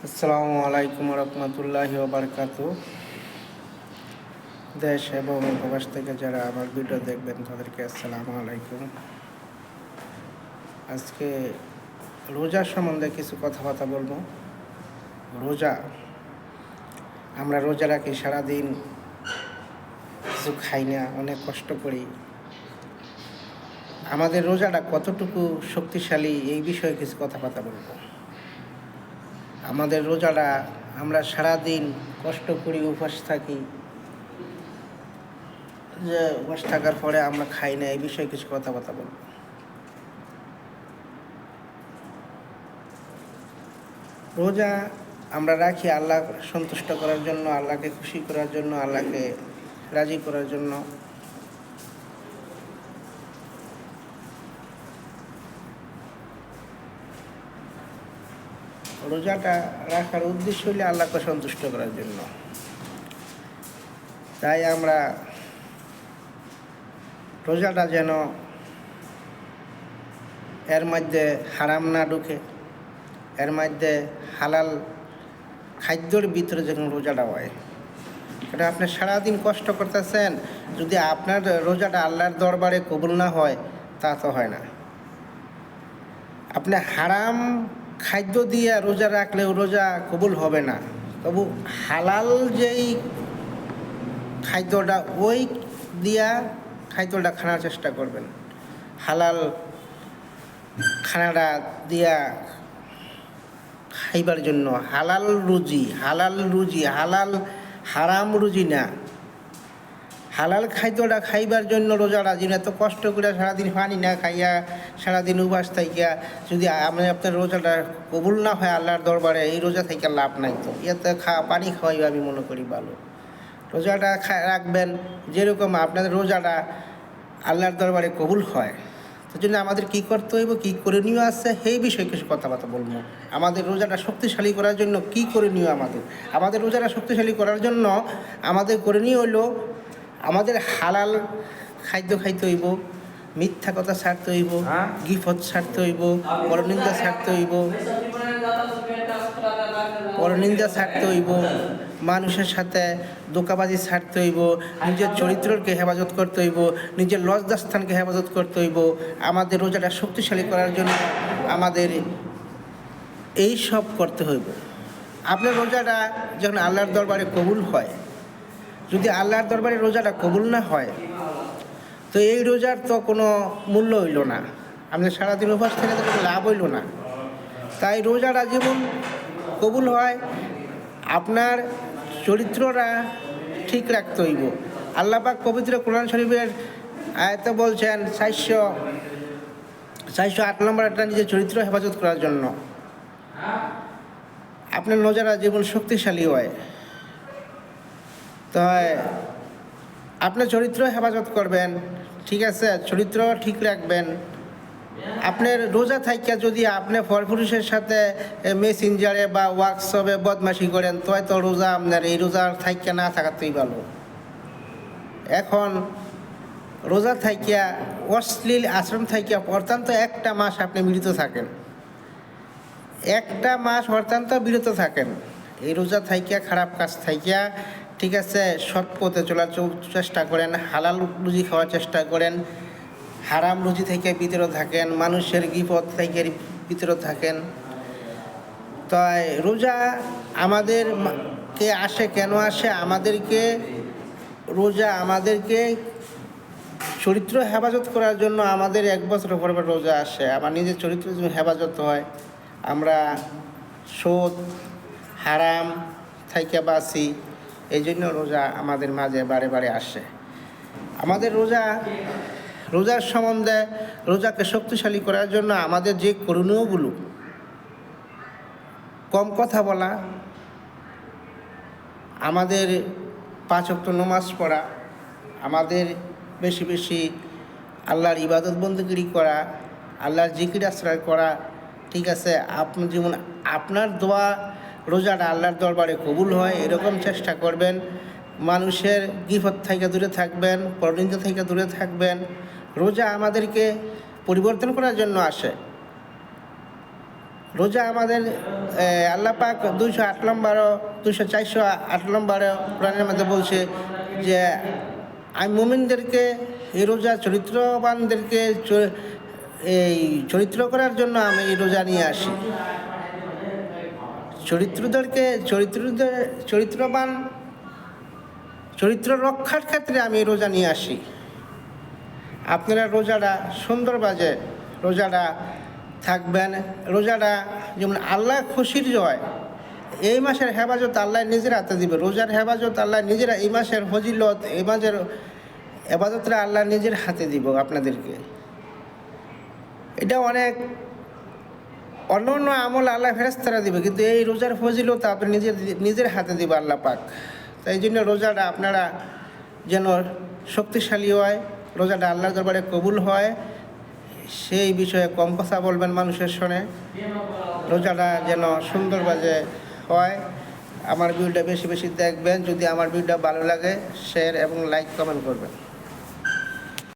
আসসালামু আলাইকুম রহমতুল্লাহি ওবারকাতু। দেশ এবং প্রবাস থেকে যারা আমার ভিডিও দেখবেন তাদেরকে আসসালামু আলাইকুম। আজকে রোজা সম্বন্ধে কিছু কথাবার্তা বলবো। রোজা, আমরা রোজা রাখি, সারাদিন কিছু খাই না, অনেক কষ্ট করি। আমাদের রোজাটা কতটুকু শক্তিশালী এই বিষয়ে কিছু কথাবার্তা বলবো। আমাদের রোজাটা, আমরা সারাদিন কষ্ট করি, উপবাস থাকি, যে উপবাস থাকার পরে আমরা খাই না, এই বিষয়ে কিছু কথাবার্তা বলবো। রোজা আমরা রাখি আল্লাহ সন্তুষ্ট করার জন্য, আল্লাহকে খুশি করার জন্য, আল্লাহকে রাজি করার জন্য। রোজাটা রাখার উদ্দেশ্য হলে আল্লাহকে সন্তুষ্ট করার জন্য। তাই আমরা রোজাটা যেন এর মধ্যে হারাম না ঢুকে, এর মধ্যে হালাল খাদ্যর ভিতরে যেন রোজাটা হয়। এটা আপনি সারাদিন কষ্ট করতেছেন, যদি আপনার রোজাটা আল্লাহর দরবারে কবুল না হয়, তা তো হয় না। আপনি হারাম খাদ্য দিয়ে রোজা রাখলেও রোজা কবুল হবে না। তবু হালাল যেই খাদ্যটা, ওই দিয়া খাদ্যটা খাওয়ার চেষ্টা করবেন। হালাল খানাটা দিয়া খাইবার জন্য, হালাল রুজি, হারাম রুজি না। হালাল খাদ্যটা খাইবার জন্য রোজাটা, যিনি এত কষ্ট করে সারাদিন পানি না খাইয়া, সারাদিন উপবাস থাইয়া যদি আপনার রোজাটা কবুল না হয় আল্লাহর দরবারে, এই রোজা থেকে লাভ নাই। তো ইয়াতে পানি খাওয়াইবে আমি মনে করি ভালো। রোজাটা রাখবেন যেরকম আপনাদের রোজাটা আল্লাহর দরবারে কবুল হয়। তো জন্য আমাদের কী করতে হইব, কী করণীয় আছে, সেই বিষয়ে কিছু কথাবার্তা বলবো। আমাদের রোজাটা শক্তিশালী করার জন্য কী করণীয়, আমাদের রোজাটা শক্তিশালী করার জন্য আমাদের করণীয় হইল, আমাদের হালাল খাদ্য খাইতে হইব, মিথ্যা কথা ছাড়তে হইব, গিফত ছাড়তে হইব, পরনিন্দা ছাড়তে হইব, মানুষের সাথে ধোঁকাবাজি ছাড়তে হইব, নিজের চরিত্রকে হেফাজত করতে হইব, নিজের লজ্জাস্থানকে হেফাজত করতে হইব। আমাদের রোজাটা শক্তিশালী করার জন্য আমাদের এই সব করতে হইব। আপনার রোজাটা যখন আল্লাহর দরবারে কবুল হয়, যদি আল্লাহর দরবারে রোজাটা কবুল না হয়, তো এই রোজার তো কোনো মূল্য হইল না। আপনি সারাদিন উপবাস থেকে তো কোনো লাভ হইল না। তাই রোজাটা যেমন কবুল হয়, আপনার চরিত্রটা ঠিক রাখতে হইব। আল্লাহ পাক পবিত্র কোরআন শরীফের আয়াতে বলছেন 408 নম্বর একটা, নিজের চরিত্র হেফাজত করার জন্য আপনার রোজাটা জীবন শক্তিশালী হয়। তো আপনার চরিত্র হেফাজত করবেন, ঠিক আছে, চরিত্র ঠিক রাখবেন। আপনার রোজা থাইকা যদি আপনি পরপুরুষের সাথে মেসেঞ্জারে বা হোয়াটসঅ্যাপে বদমাশি করেন, তো রোজা আপনার এই রোজার থাইকা না থাকাতেই ভালো। এখন রোজা থাইকা অশ্লীল আশ্রম থাইকা অত্যন্ত একটা মাস আপনি বিরত থাকেন, একটা মাস অত্যন্ত বিরত থাকেন। এই রোজা থাইকা খারাপ কাজ থাইকা, ঠিক আছে, সৎ পথে চলার চেষ্টা করেন, হালাল রুজি খাওয়ার চেষ্টা করেন, হারাম রুজি থেকে বিরত থাকেন, মানুষের গিফত থেকে বিরত থাকেন। তাই রোজা আমাদেরকে আসে কেন আসে, রোজা আমাদেরকে চরিত্র হেফাজত করার জন্য। আমাদের 1 বছর পর রোজা আসে, আমার নিজের চরিত্র হেফাজত হয়, আমরা সুদ হারাম থেকে বাঁচি। এই জন্য রোজা আমাদের মাঝে বারে বারে আসে। আমাদের রোজার সম্বন্ধে, রোজাকে শক্তিশালী করার জন্য আমাদের যে করণীয়গুলো, কম কথা বলা, আমাদের 5 ওয়াক্ত নামাজ পড়া, আমাদের বেশি বেশি আল্লাহর ইবাদত বন্দেগী করা, আল্লাহর জিকির আশ্রয় করা, ঠিক আছে। আপনি যেমন আপনার দোয়া রোজাটা আল্লাহর দরবারে কবুল হয়, এরকম চেষ্টা করবেন। মানুষের গিফত থেকে দূরে থাকবেন, পরনিন্দা থেকে দূরে থাকবেন। রোজা আমাদেরকে পরিবর্তন করার জন্য আসে। রোজা আমাদের আল্লাহ পাক 408 নম্বরে কোরআনের মধ্যে বলছে যে আমি মুমিনদেরকে এই রোজা চরিত্রবানদেরকে এই চরিত্র করার জন্য আমি এই রোজা নিয়ে আসি। চরিত্রবান চরিত্র রক্ষার ক্ষেত্রে আমি এই রোজা নিয়ে আসি। আপনারা রোজাটা সুন্দরভাবে রোজাটা থাকবেন। রোজাটা যেমন আল্লাহ খুশির জয়, এই মাসের হেফাজত আল্লাহ নিজের হাতে দিবে। রোজার হেফাজত আল্লাহ নিজেরা, এই মাসের ফজিলত, এই মাসের হেফাজতটা আল্লাহ নিজের হাতে দিব আপনাদেরকে। এটা অনেক অন্য অন্য আমল আল্লাহ ফেরেশতারা দিবে, কিন্তু এই রোজার ফজিলত আপনি নিজের হাতে দিবে আল্লাহ পাক। তাই জন্য রোজাটা আপনারা যেন শক্তিশালী হয়, রোজাটা আল্লাহর দরবারে কবুল হয়, সেই বিষয়ে কম কথা বলবেন মানুষের সঙ্গে। রোজাটা যেন সুন্দরভাবে হয়। আমার ভিডিওটা বেশি বেশি দেখবেন। যদি আমার ভিডিওটা ভালো লাগে, শেয়ার এবং লাইক কমেন্ট করবেন।